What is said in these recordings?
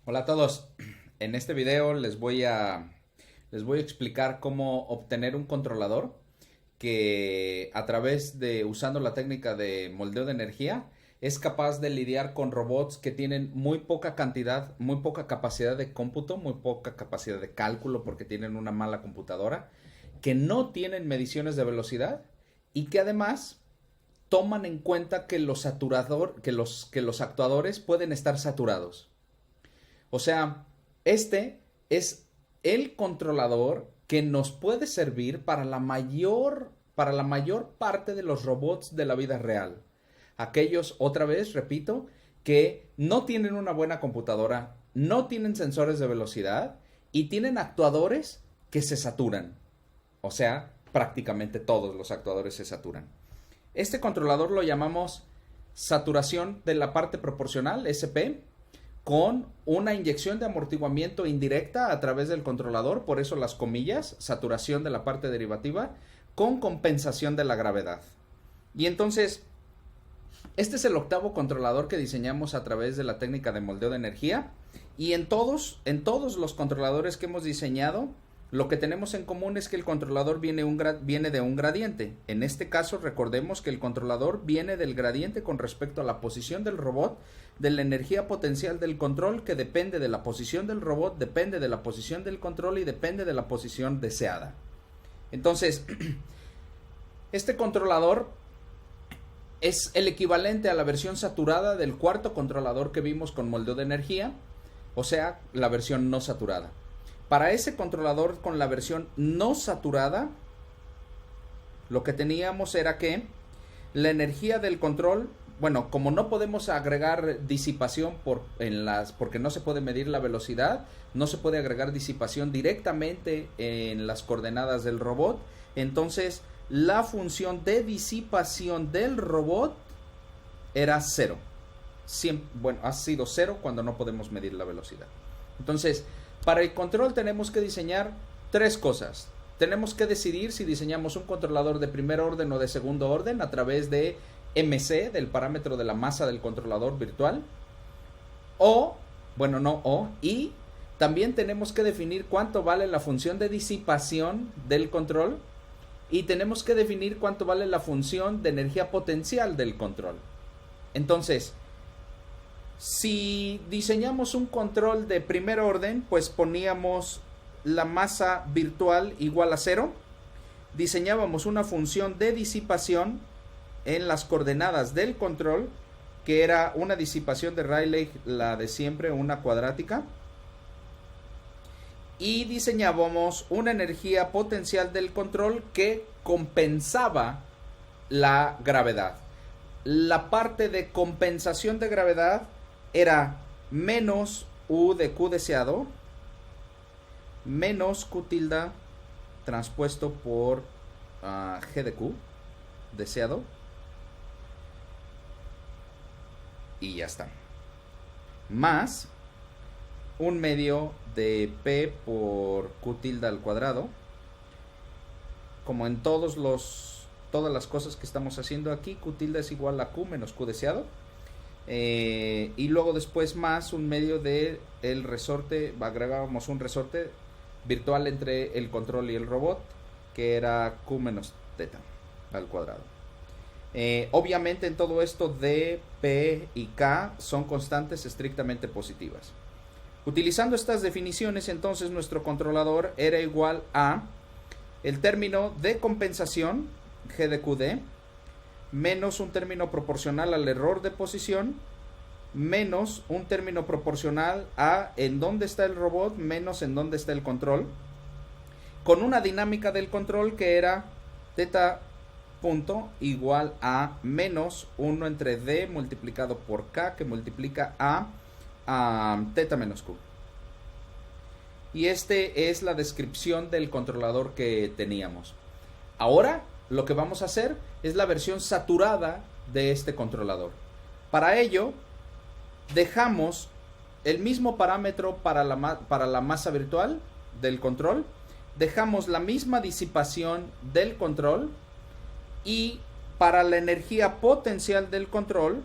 Hola a todos. En este video les voy a explicar cómo obtener un controlador que a través de usando la técnica de moldeo de energía es capaz de lidiar con robots que tienen muy poca cantidad, muy poca capacidad de cómputo, muy poca capacidad de cálculo porque tienen una mala computadora, que no tienen mediciones de velocidad y que además toman en cuenta que los actuadores pueden estar saturados. O sea, este es el controlador que nos puede servir para la mayor parte de los robots de la vida real. Aquellos, otra vez, repito, que no tienen una buena computadora, no tienen sensores de velocidad y tienen actuadores que se saturan. O sea, prácticamente todos los actuadores se saturan. Este controlador lo llamamos saturación de la parte proporcional, SP, con una inyección de amortiguamiento indirecta a través del controlador, por eso las comillas, saturación de la parte derivativa, con compensación de la gravedad. Y entonces, este es el octavo controlador que diseñamos a través de la técnica de moldeo de energía. Y en todos los controladores que hemos diseñado, lo que tenemos en común es que el controlador viene de un gradiente. En este caso, recordemos que el controlador viene del gradiente con respecto a la posición del robot, de la energía potencial del control, que depende de la posición del robot, depende de la posición del control y depende de la posición deseada. Entonces, este controlador es el equivalente a la versión saturada del cuarto controlador que vimos con moldeo de energía, o sea, la versión no saturada. Para ese controlador con la versión no saturada, lo que teníamos era que la energía del control, bueno, como no podemos agregar disipación porque no se puede medir la velocidad, no se puede agregar disipación directamente en las coordenadas del robot, entonces la función de disipación del robot era cero. Bueno, ha sido cero cuando no podemos medir la velocidad. Entonces, para el control tenemos que diseñar tres cosas. Tenemos que decidir si diseñamos un controlador de primer orden o de segundo orden a través de MC, del parámetro de la masa del controlador virtual. Y también tenemos que definir cuánto vale la función de disipación del control y tenemos que definir cuánto vale la función de energía potencial del control. Entonces, si diseñamos un control de primer orden, pues poníamos la masa virtual igual a 0. Diseñábamos una función de disipación en las coordenadas del control, que era una disipación de Rayleigh, la de siempre, una cuadrática. Y diseñábamos una energía potencial del control que compensaba la gravedad. La parte de compensación de gravedad era menos U de Q deseado menos Q tilde transpuesto por G de Q deseado y ya está, más un medio de P por Q tilde al cuadrado, como en todas las cosas que estamos haciendo aquí. Q tilde es igual a Q menos Q deseado. Y luego después más un medio de el resorte, agregábamos un resorte virtual entre el control y el robot, que era Q menos teta al cuadrado. Obviamente en todo esto D, P y K son constantes estrictamente positivas. Utilizando estas definiciones, entonces nuestro controlador era igual a el término de compensación, G de QD, menos un término proporcional al error de posición, menos un término proporcional a en dónde está el robot, menos en dónde está el control, con una dinámica del control que era teta punto igual a menos 1 entre D multiplicado por K, que multiplica a teta menos Q. Y este es la descripción del controlador que teníamos. Ahora lo que vamos a hacer es la versión saturada de este controlador. Para ello, dejamos el mismo parámetro para la masa virtual del control, dejamos la misma disipación del control, y para la energía potencial del control,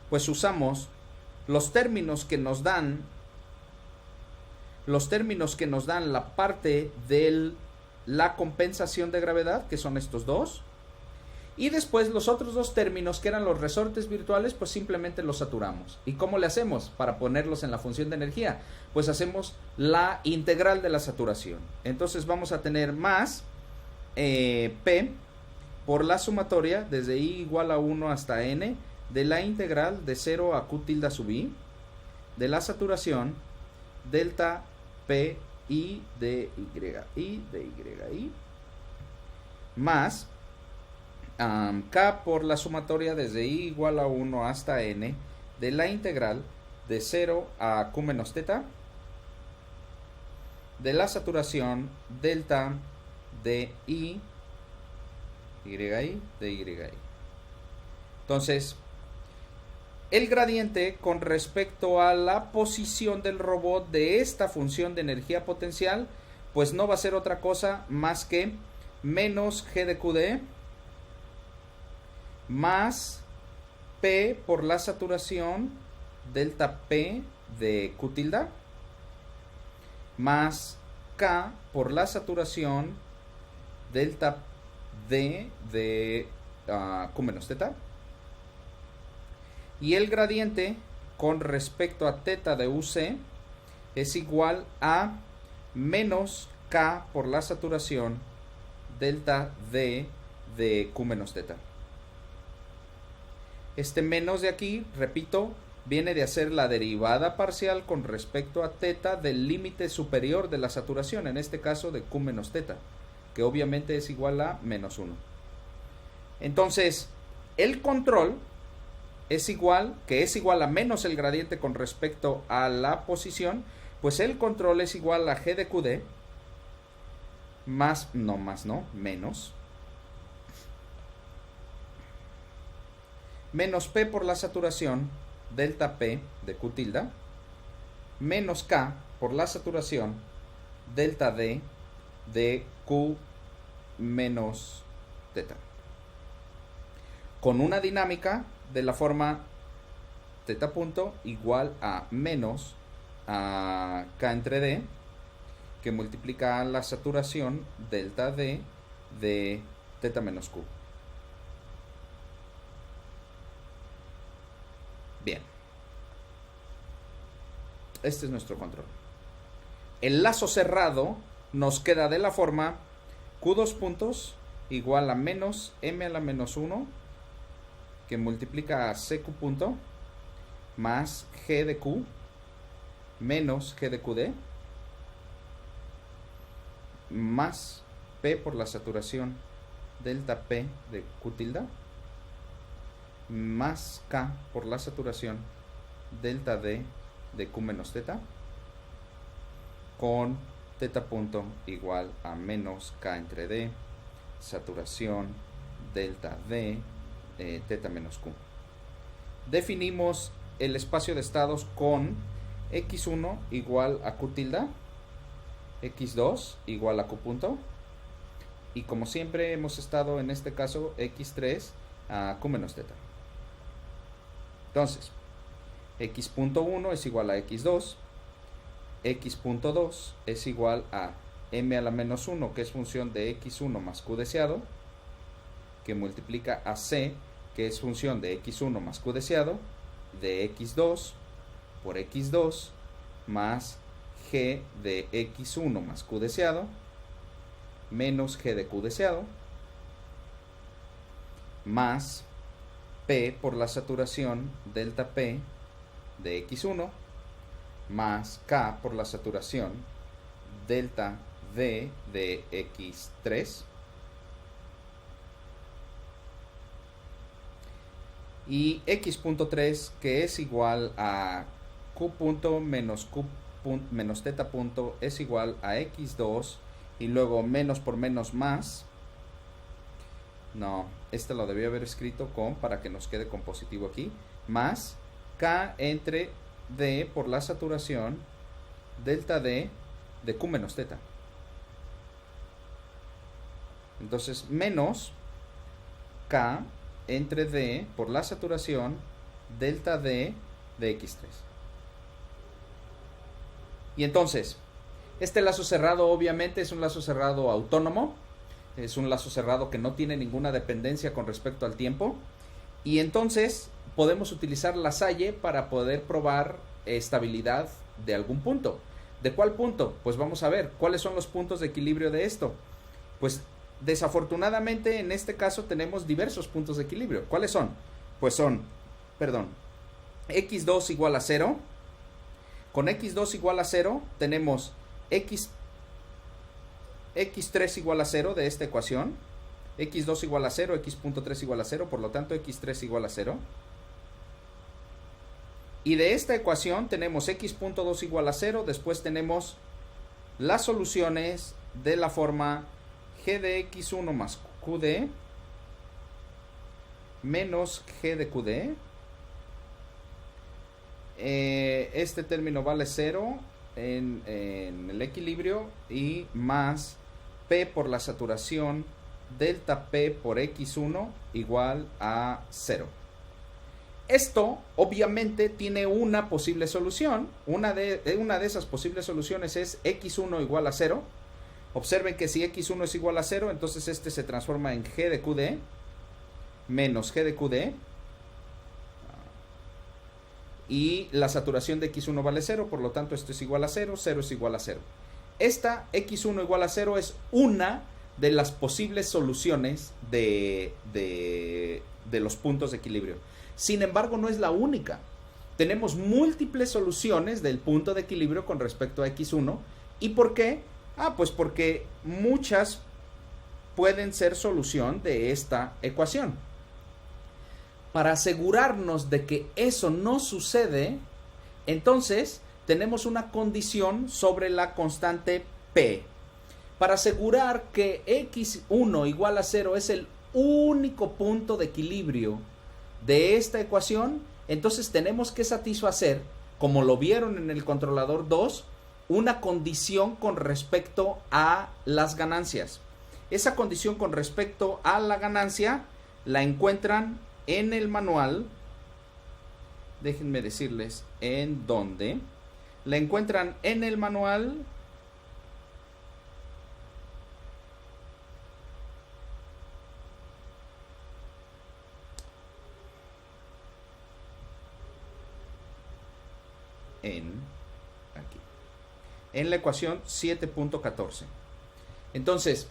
pues usamos los términos que nos dan los términos que nos dan la parte de la compensación de gravedad, que son estos dos. Y después los otros dos términos, que eran los resortes virtuales, pues simplemente los saturamos. ¿Y cómo le hacemos para ponerlos en la función de energía? Pues hacemos la integral de la saturación. Entonces vamos a tener más P por la sumatoria desde I igual a 1 hasta N de la integral de 0 a Q tilde sub I de la saturación delta P I de Y más K por la sumatoria desde I igual a 1 hasta N de la integral de 0 a Q menos teta de la saturación delta de I de Y. Entonces, el gradiente con respecto a la posición del robot de esta función de energía potencial, pues no va a ser otra cosa más que menos G de QD más P por la saturación delta P de Q tilde más K por la saturación delta D de Q menos teta. Y el gradiente con respecto a teta de UC es igual a menos K por la saturación delta D de Q menos teta. Este menos de aquí, repito, viene de hacer la derivada parcial con respecto a teta del límite superior de la saturación, en este caso de Q menos teta, que obviamente es igual a menos 1. Entonces, el control es igual a menos el gradiente con respecto a la posición, pues el control es igual a G de QD menos P por la saturación delta P de Q tilde menos K por la saturación delta D de Q menos teta, con una dinámica de la forma teta punto igual a menos a K entre D, que multiplica la saturación delta D de teta menos Q. Bien, este es nuestro control. El lazo cerrado nos queda de la forma Q2 puntos igual a menos M a la menos 1, que multiplica a CQ punto más G de Q menos G de QD más P por la saturación delta P de Q tilde más K por la saturación delta D de Q menos teta, con teta punto igual a menos K entre D saturación delta D teta menos Q. Definimos el espacio de estados con x1 igual a Q tilde, x2 igual a Q punto, y como siempre hemos estado en este caso x3 a Q menos teta. Entonces, x.1 es igual a x2, x.2 es igual a m a la menos 1, que es función de x1 más q deseado, que multiplica a c, que es función de x1 más q deseado, de x2 por x2 más g de x1 más q deseado, menos g de q deseado, más P por la saturación delta P de x1 más K por la saturación delta D de x3 y x.3, que es igual a Q punto menos Q punto menos teta punto es igual a x2 y luego menos por menos más. No, este lo debí haber escrito con, para que nos quede con positivo aquí, más K entre D por la saturación delta D de Q menos teta. Entonces, menos K entre D por la saturación delta D de x3. Y entonces, Este lazo cerrado obviamente es un lazo cerrado autónomo, es un lazo cerrado que no tiene ninguna dependencia con respecto al tiempo, y entonces podemos utilizar la Salle para poder probar estabilidad de algún punto. ¿De cuál punto? Pues vamos a ver cuáles son los puntos de equilibrio de esto. Pues desafortunadamente en este caso tenemos diversos puntos de equilibrio. ¿Cuáles son? Pues son, x2 igual a 0. Con x2 igual a 0 tenemos x3 igual a 0 de esta ecuación. x2 igual a 0, x.3 igual a 0, por lo tanto x3 igual a 0. Y de esta ecuación tenemos x.2 igual a 0, después tenemos las soluciones de la forma g de x1 más qd menos g de qd. Este término vale 0 en el equilibrio y más P por la saturación delta P por x1 igual a 0. Esto obviamente tiene una posible solución. Una de esas posibles soluciones es x1 igual a 0. Observen que si x1 es igual a 0, entonces este se transforma en g de qd menos g de qd. Y la saturación de x1 vale 0, por lo tanto esto es igual a 0, 0 es igual a 0. Esta x1 igual a 0 es una de las posibles soluciones de los puntos de equilibrio. Sin embargo, no es la única. Tenemos múltiples soluciones del punto de equilibrio con respecto a x1. ¿Y por qué? Pues porque muchas pueden ser solución de esta ecuación. Para asegurarnos de que eso no sucede, entonces tenemos una condición sobre la constante P. Para asegurar que x1 igual a 0 es el único punto de equilibrio de esta ecuación, entonces tenemos que satisfacer, como lo vieron en el controlador 2, una condición con respecto a las ganancias. Esa condición con respecto a la ganancia la encuentran en el manual. Déjenme decirles en dónde. La encuentran en el manual. Aquí. En la ecuación 7.14. Entonces,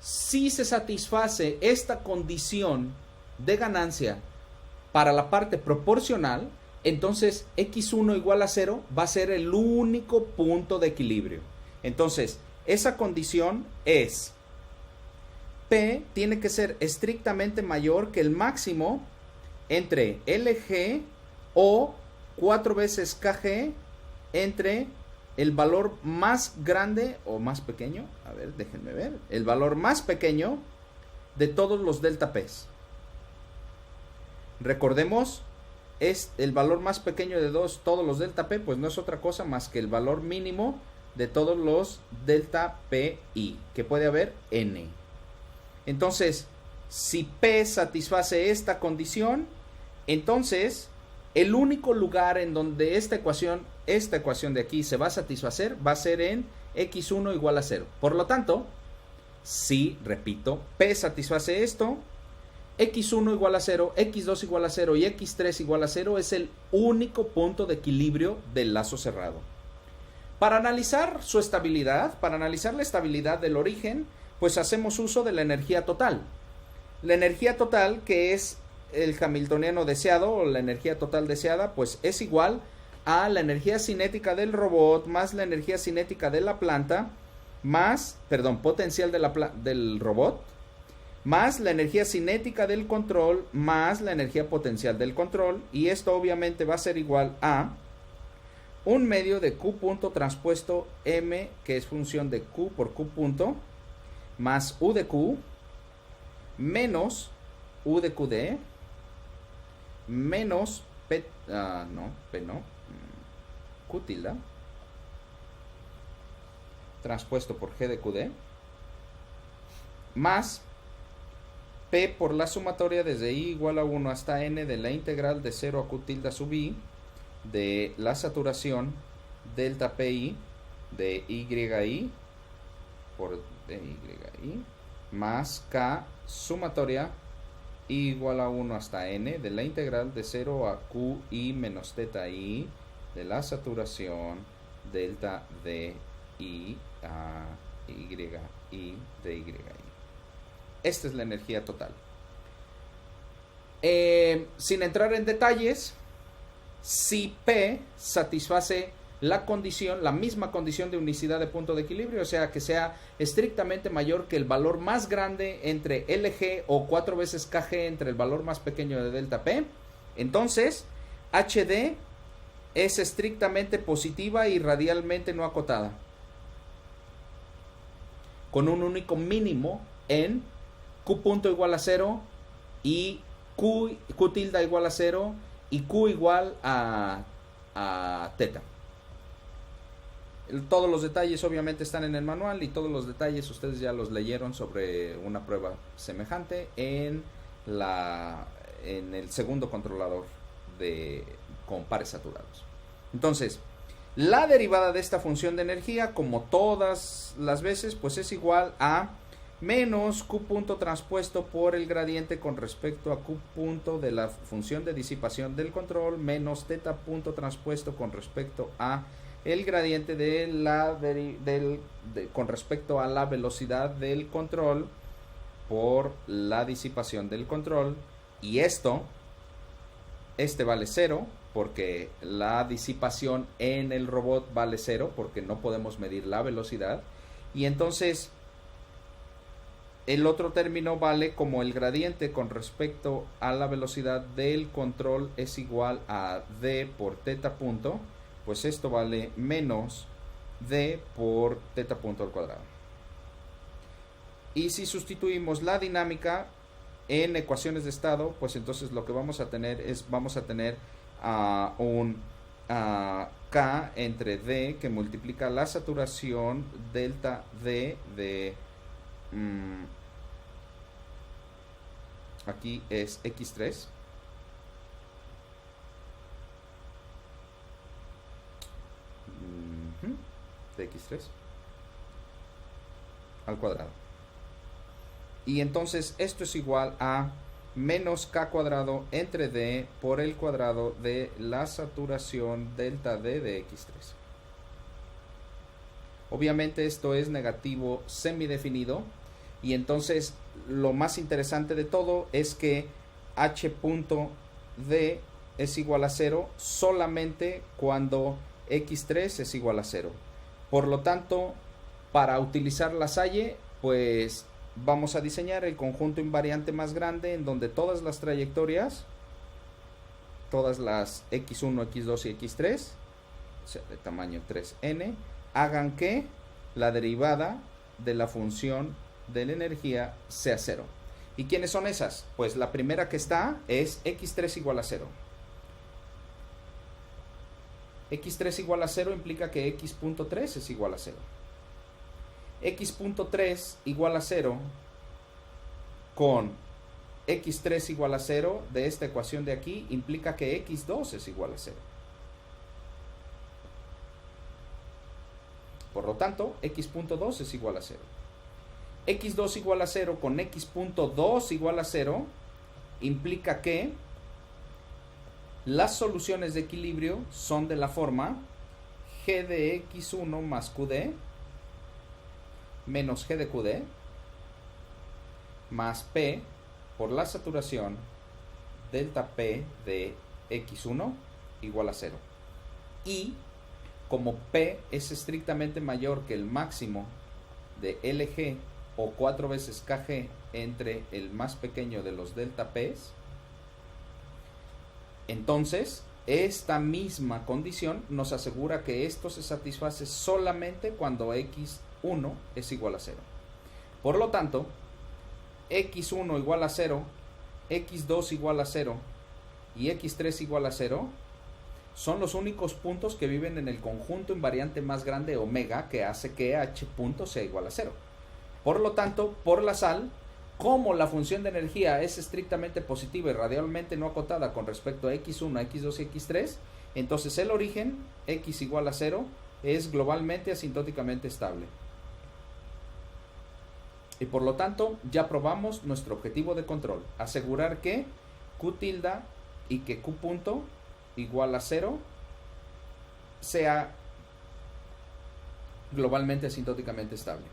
si se satisface esta condición de ganancia para la parte proporcional, entonces x1 igual a 0 va a ser el único punto de equilibrio. Entonces, esa condición es P tiene que ser estrictamente mayor que el máximo entre LG o 4 veces KG entre el valor más grande o más pequeño, a ver, déjenme ver, el valor más pequeño de todos los delta P's. Recordemos, es el valor más pequeño de todos los delta P, pues no es otra cosa más que el valor mínimo de todos los delta PI, que puede haber N. Entonces, si P satisface esta condición, entonces el único lugar en donde esta ecuación de aquí se va a satisfacer va a ser en x1 igual a 0. Por lo tanto, si, repito, P satisface esto, x1 igual a 0, x2 igual a 0 y x3 igual a 0 es el único punto de equilibrio del lazo cerrado. Para analizar su estabilidad, para analizar la estabilidad del origen, pues hacemos uso de la energía total. La energía total, que es el hamiltoniano deseado o la energía total deseada, pues es igual a la energía cinética del robot más la energía cinética de la planta más, potencial del robot más la energía cinética del control más la energía potencial del control, y esto obviamente va a ser igual a 1/2 de Q punto transpuesto M, que es función de Q por Q punto, más U de Q menos U de QD menos P no, Q tilde transpuesto por G de QD más P por la sumatoria desde I igual a 1 hasta N de la integral de 0 a Q tilde sub I de la saturación delta PI de y por dy más k sumatoria igual a 1 hasta n de la integral de 0 a qi menos θ i de la saturación delta de i a y de y. Esta es la energía total. Sin entrar en detalles, si P satisface la condición, la misma condición de unicidad de punto de equilibrio, o sea, que sea estrictamente mayor que el valor más grande entre LG o 4 veces KG entre el valor más pequeño de delta P, entonces HD es estrictamente positiva y radialmente no acotada, con un único mínimo en Q punto igual a 0 y Q tilde igual a 0 y Q igual a θ. Todos los detalles obviamente están en el manual y todos los detalles ustedes ya los leyeron sobre una prueba semejante en el segundo controlador con pares saturados. Entonces, la derivada de esta función de energía, como todas las veces, pues es igual a menos Q punto transpuesto por el gradiente con respecto a Q punto de la función de disipación del control menos θ punto transpuesto con respecto a el gradiente con respecto a la velocidad del control por la disipación del control, y este vale 0 porque la disipación en el robot vale 0 porque no podemos medir la velocidad, y entonces el otro término vale como el gradiente con respecto a la velocidad del control es igual a d por θ punto, pues esto vale menos d por θ punto al cuadrado. Y si sustituimos la dinámica en ecuaciones de estado, pues entonces lo que vamos a tener es, un K entre D que multiplica la saturación delta D de aquí es X3 de X3 al cuadrado, y entonces esto es igual a menos K cuadrado entre D por el cuadrado de la saturación delta D de X3. Obviamente esto es negativo semidefinido, y entonces lo más interesante de todo es que H punto D es igual a 0 solamente cuando X3 es igual a 0. Por lo tanto, para utilizar la Salle, pues vamos a diseñar el conjunto invariante más grande en donde todas las trayectorias, todas las X1, X2 y X3, o sea, de tamaño 3n, hagan que la derivada de la función de la energía sea 0. ¿Y quiénes son esas? Pues la primera que está es X3 igual a 0. X3 igual a 0 implica que X.3 es igual a 0. X.3 igual a 0 con X3 igual a 0 de esta ecuación de aquí implica que X2 es igual a 0. Por lo tanto, X.2 es igual a 0. X2 igual a 0 con X.2 igual a 0 implica que las soluciones de equilibrio son de la forma G de X1 más QD menos G de QD más P por la saturación delta P de X1 igual a 0. Y como P es estrictamente mayor que el máximo de LG o 4 veces KG entre el más pequeño de los delta P's, entonces esta misma condición nos asegura que esto se satisface solamente cuando X1 es igual a 0. Por lo tanto, X1 igual a 0, X2 igual a 0 y X3 igual a 0 son los únicos puntos que viven en el conjunto invariante más grande omega que hace que H punto sea igual a 0. Por lo tanto, por la sal, como la función de energía es estrictamente positiva y radialmente no acotada con respecto a X1, X2 y X3, entonces el origen, X igual a 0, es globalmente asintóticamente estable. Y por lo tanto, ya probamos nuestro objetivo de control. Asegurar que Q tilde y que Q punto igual a 0 sea globalmente asintóticamente estable.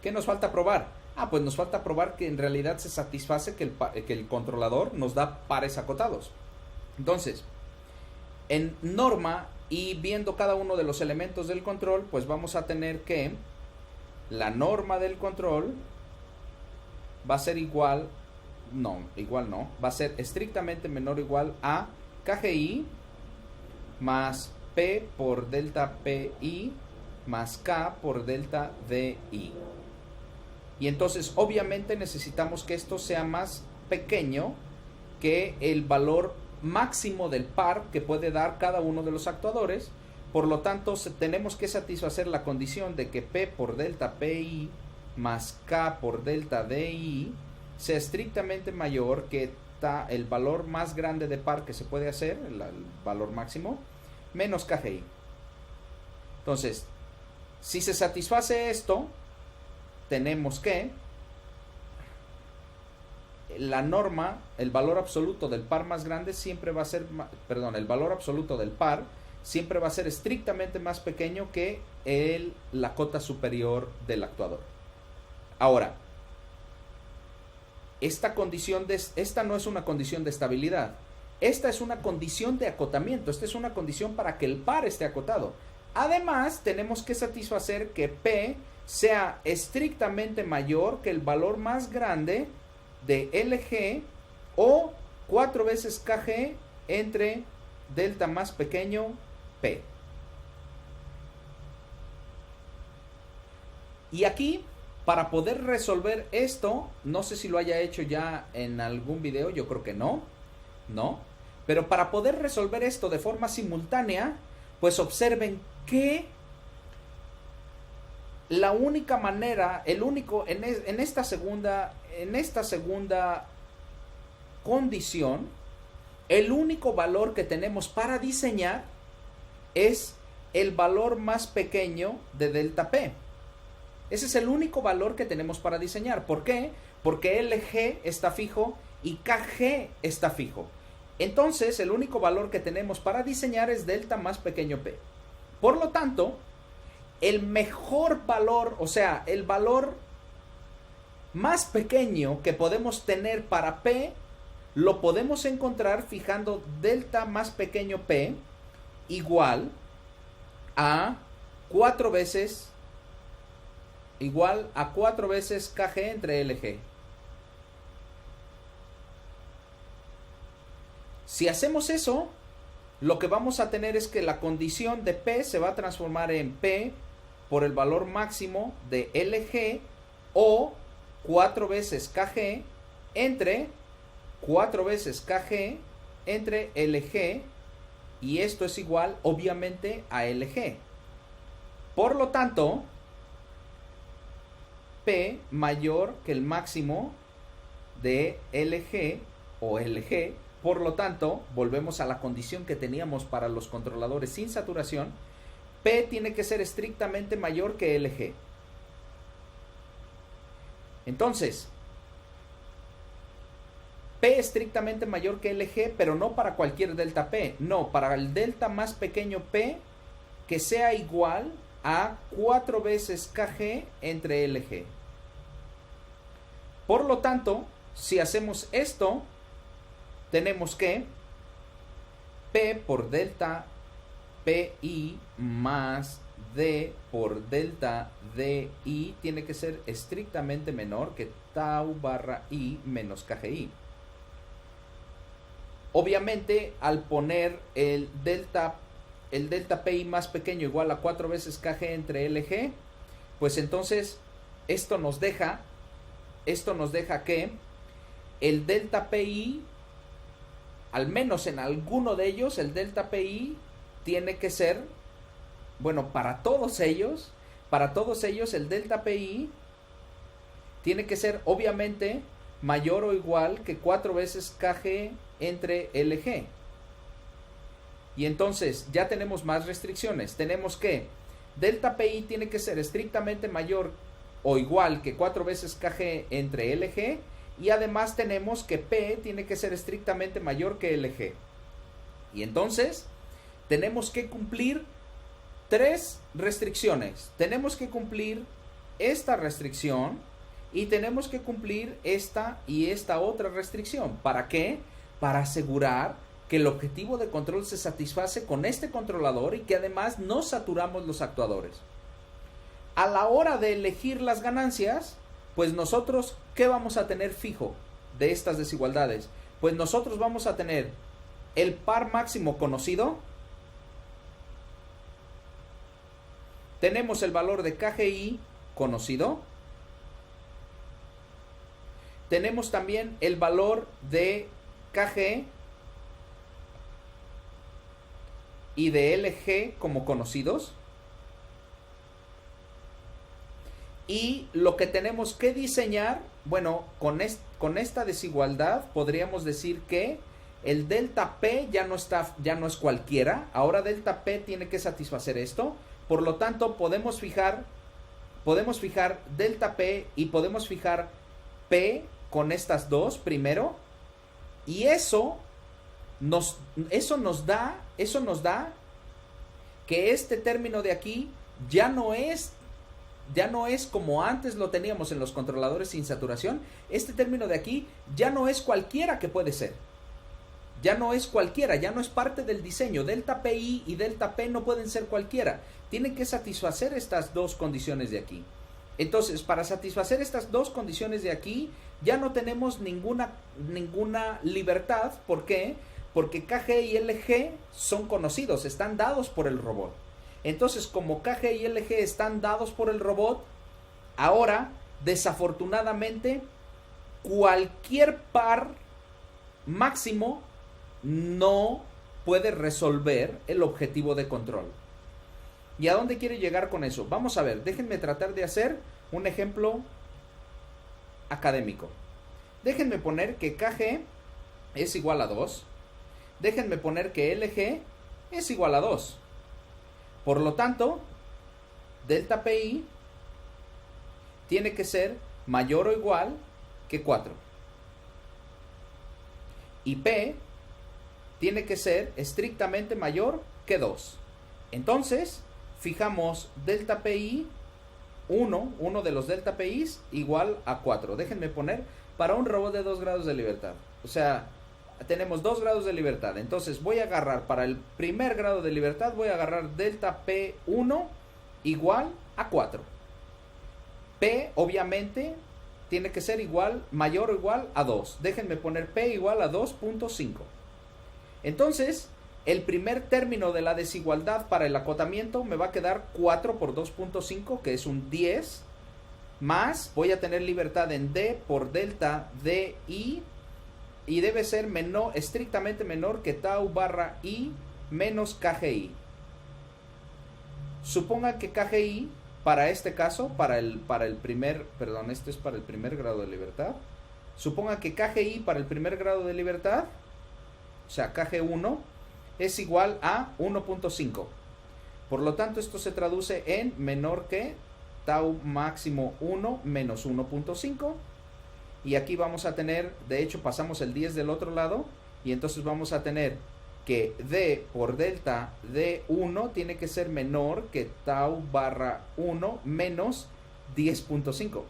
¿Qué nos falta probar? Pues nos falta probar que en realidad se satisface que el controlador nos da pares acotados. Entonces, en norma y viendo cada uno de los elementos del control, pues vamos a tener que la norma del control va a ser igual no, va a ser estrictamente menor o igual a KGI más P por delta PI más K por delta DI. Y entonces obviamente necesitamos que esto sea más pequeño que el valor máximo del par que puede dar cada uno de los actuadores. Por lo tanto, tenemos que satisfacer la condición de que P por delta PI más K por delta DI sea estrictamente mayor que el valor más grande de par que se puede hacer, el valor máximo, menos KGI. Entonces, si se satisface esto, tenemos que la norma, el valor absoluto del par más grande siempre va a ser, el valor absoluto del par siempre va a ser estrictamente más pequeño que la cota superior del actuador. Ahora, esta no es una condición de estabilidad. Esta es una condición de acotamiento. Esta es una condición para que el par esté acotado. Además, tenemos que satisfacer que P sea estrictamente mayor que el valor más grande de LG o 4 veces KG entre delta más pequeño P. Y aquí, para poder resolver esto, no sé si lo haya hecho ya en algún video, yo creo que no, pero para poder resolver esto de forma simultánea, pues observen que la única manera, en esta segunda condición, el único valor que tenemos para diseñar es el valor más pequeño de delta P. Ese es el único valor que tenemos para diseñar. ¿Por qué? Porque LG está fijo y KG está fijo. Entonces, el único valor que tenemos para diseñar es delta más pequeño P. Por lo tanto, el mejor valor, o sea, el valor más pequeño que podemos tener para P, lo podemos encontrar fijando delta más pequeño P igual a 4 veces KG entre LG. Si hacemos eso, lo que vamos a tener es que la condición de P se va a transformar en P por el valor máximo de LG o 4 veces KG entre 4 veces KG entre LG, y esto es igual obviamente a LG. Por lo tanto, P mayor que el máximo de LG o LG. Por lo tanto, volvemos a la condición que teníamos para los controladores sin saturación. P tiene que ser estrictamente mayor que LG. Entonces, P estrictamente mayor que LG, pero no para cualquier delta P. No, para el delta más pequeño P que sea igual a 4 veces KG entre LG. Por lo tanto, si hacemos esto, tenemos que P por delta PI más D por delta DI tiene que ser estrictamente menor que tau barra I menos KGI. Obviamente, al poner el delta PI más pequeño igual a 4 veces KG entre LG, pues entonces esto nos deja que el delta PI, al menos en alguno de ellos, el delta PI tiene que ser, bueno, para todos ellos el delta PI tiene que ser obviamente mayor o igual que 4 veces KG entre LG. Y entonces ya tenemos más restricciones. Tenemos que delta PI tiene que ser estrictamente mayor o igual que 4 veces KG entre LG. Y además tenemos que P tiene que ser estrictamente mayor que LG. Y entonces tenemos que cumplir 3 restricciones. Tenemos que cumplir esta restricción y tenemos que cumplir esta y esta otra restricción. ¿Para qué? Para asegurar que el objetivo de control se satisface con este controlador y que además no saturamos los actuadores. A la hora de elegir las ganancias, pues nosotros, ¿qué vamos a tener fijo de estas desigualdades? Pues nosotros vamos a tener el par máximo conocido. Tenemos el valor de KGI conocido. Tenemos también el valor de KG y de LG como conocidos. Y lo que tenemos que diseñar, bueno, con esta desigualdad podríamos decir que el delta P ya no es cualquiera. Ahora delta P tiene que satisfacer esto. Por lo tanto, podemos fijar delta P y podemos fijar P con estas dos primero. Y eso nos da que este término de aquí ya no es como antes lo teníamos en los controladores sin saturación. Este término de aquí ya no es cualquiera que puede ser. Ya no es cualquiera, ya no es parte del diseño. Delta PI y delta P no pueden ser cualquiera. Tienen que satisfacer estas dos condiciones de aquí. Entonces, para satisfacer estas dos condiciones de aquí, ya no tenemos ninguna libertad. ¿Por qué? Porque KG y LG son conocidos, están dados por el robot. Entonces, como KG y LG están dados por el robot, ahora, desafortunadamente, cualquier par máximo no puede resolver el objetivo de control. ¿Y a dónde quiere llegar con eso? Vamos a ver, déjenme tratar de hacer un ejemplo académico. Déjenme poner que KG es igual a 2. Déjenme poner que LG es igual a 2. Por lo tanto, delta PI tiene que ser mayor o igual que 4. Y P tiene que ser estrictamente mayor que 2. Entonces, fijamos delta PI, uno de los delta PIs igual a 4. Déjenme poner para un robot de 2 grados de libertad. O sea, tenemos 2 grados de libertad. Entonces voy a agarrar para el primer grado de libertad, voy a agarrar delta P1 igual a 4. P obviamente tiene que ser igual, mayor o igual a 2. Déjenme poner P igual a 2.5. Entonces, el primer término de la desigualdad para el acotamiento me va a quedar 4 por 2.5, que es un 10, más voy a tener libertad en D por delta DI, y debe ser estrictamente menor que tau barra I menos KGI. Supongan que KGI, para este caso, para el primer grado de libertad, supongan que KGI para el primer grado de libertad, o sea, KG1, es igual a 1.5. Por lo tanto, esto se traduce en menor que tau máximo 1 menos 1.5. Y aquí vamos a tener, de hecho pasamos el 10 del otro lado, y entonces vamos a tener que D por delta D1 tiene que ser menor que tau barra 1 menos 10.5.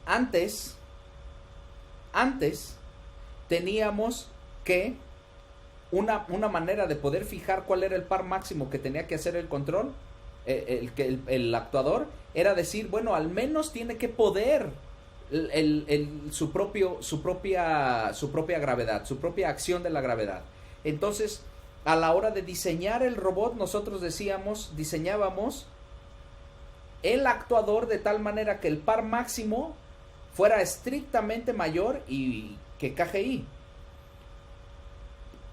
Antes teníamos que una manera de poder fijar cuál era el par máximo que tenía que hacer el control, el actuador, era decir, bueno, al menos tiene que poder su propia gravedad, su propia acción de la gravedad. Entonces, a la hora de diseñar el robot, nosotros diseñábamos el actuador de tal manera que el par máximo fuera estrictamente mayor que KGI.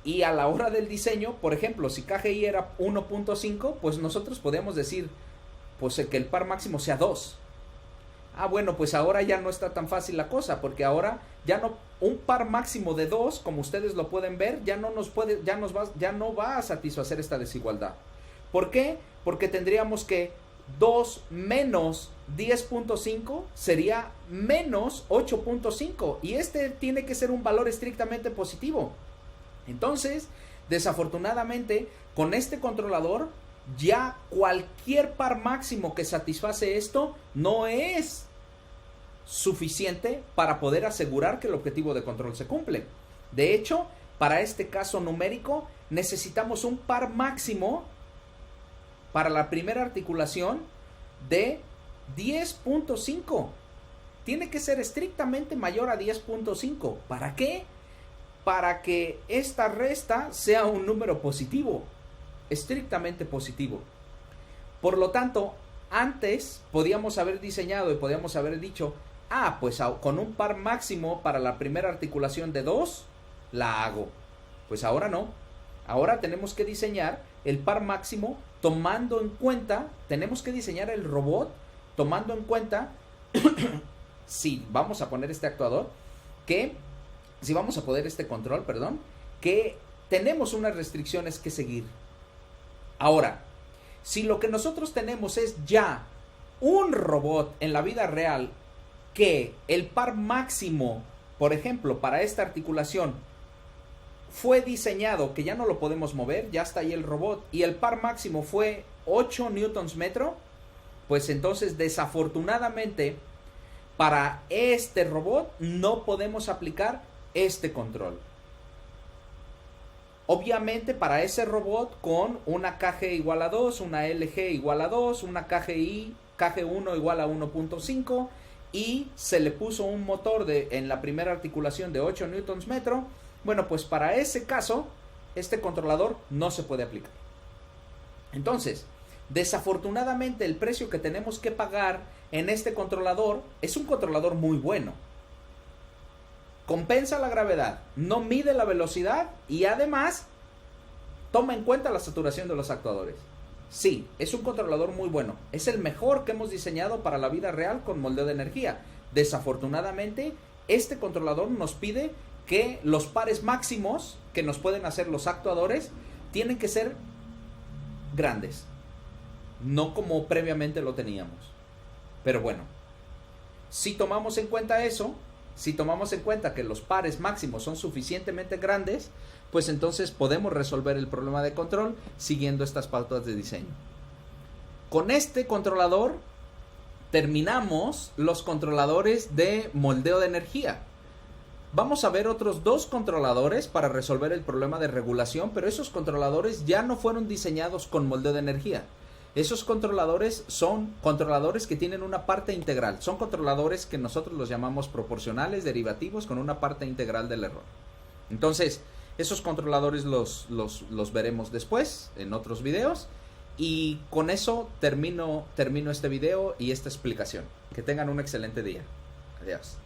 Y a la hora del diseño, por ejemplo, si KGI era 1.5, pues nosotros podíamos decir pues que el par máximo sea 2. Ah, bueno, pues ahora ya no está tan fácil la cosa, porque ahora ya no, un par máximo de 2, como ustedes lo pueden ver, ya no va a satisfacer esta desigualdad. ¿Por qué? Porque tendríamos que 2 menos 10.5 sería menos 8.5, y este tiene que ser un valor estrictamente positivo. Entonces, desafortunadamente, con este controlador, ya cualquier par máximo que satisface esto no es suficiente para poder asegurar que el objetivo de control se cumple. De hecho, para este caso numérico, necesitamos un par máximo para la primera articulación de 10.5. Tiene que ser estrictamente mayor a 10.5. ¿Para qué? Para que esta resta sea un número positivo, estrictamente positivo. Por lo tanto, antes podíamos haber diseñado y podíamos haber dicho, pues con un par máximo para la primera articulación de 2, la hago. Pues ahora no. Ahora tenemos que diseñar el par máximo tomando en cuenta, tenemos que diseñar el robot tomando en cuenta, si vamos a poner este actuador, si vamos a poner este control, que tenemos unas restricciones que seguir. Ahora, si lo que nosotros tenemos es ya un robot en la vida real que el par máximo, por ejemplo, para esta articulación fue diseñado, que ya no lo podemos mover, ya está ahí el robot, y el par máximo fue 8 newtons metro, pues entonces desafortunadamente para este robot no podemos aplicar este control. Obviamente para ese robot con una KG igual a 2, una LG igual a 2, una KG1 igual a 1.5 y se le puso un motor en la primera articulación de 8 newtons metro, bueno, pues para ese caso este controlador no se puede aplicar. Entonces, desafortunadamente el precio que tenemos que pagar en este controlador es un controlador muy bueno. Compensa la gravedad, no mide la velocidad y además toma en cuenta la saturación de los actuadores. Sí, es un controlador muy bueno. Es el mejor que hemos diseñado para la vida real con moldeo de energía. Desafortunadamente, este controlador nos pide que los pares máximos que nos pueden hacer los actuadores tienen que ser grandes. No como previamente lo teníamos. Pero bueno, si tomamos en cuenta eso, si tomamos en cuenta que los pares máximos son suficientemente grandes, pues entonces podemos resolver el problema de control siguiendo estas pautas de diseño. Con este controlador terminamos los controladores de moldeo de energía. Vamos a ver otros 2 controladores para resolver el problema de regulación, pero esos controladores ya no fueron diseñados con moldeo de energía. Esos controladores son controladores que tienen una parte integral. Son controladores que nosotros los llamamos proporcionales, derivativos, con una parte integral del error. Entonces, esos controladores los veremos después en otros videos. Y con eso termino este video y esta explicación. Que tengan un excelente día. Adiós.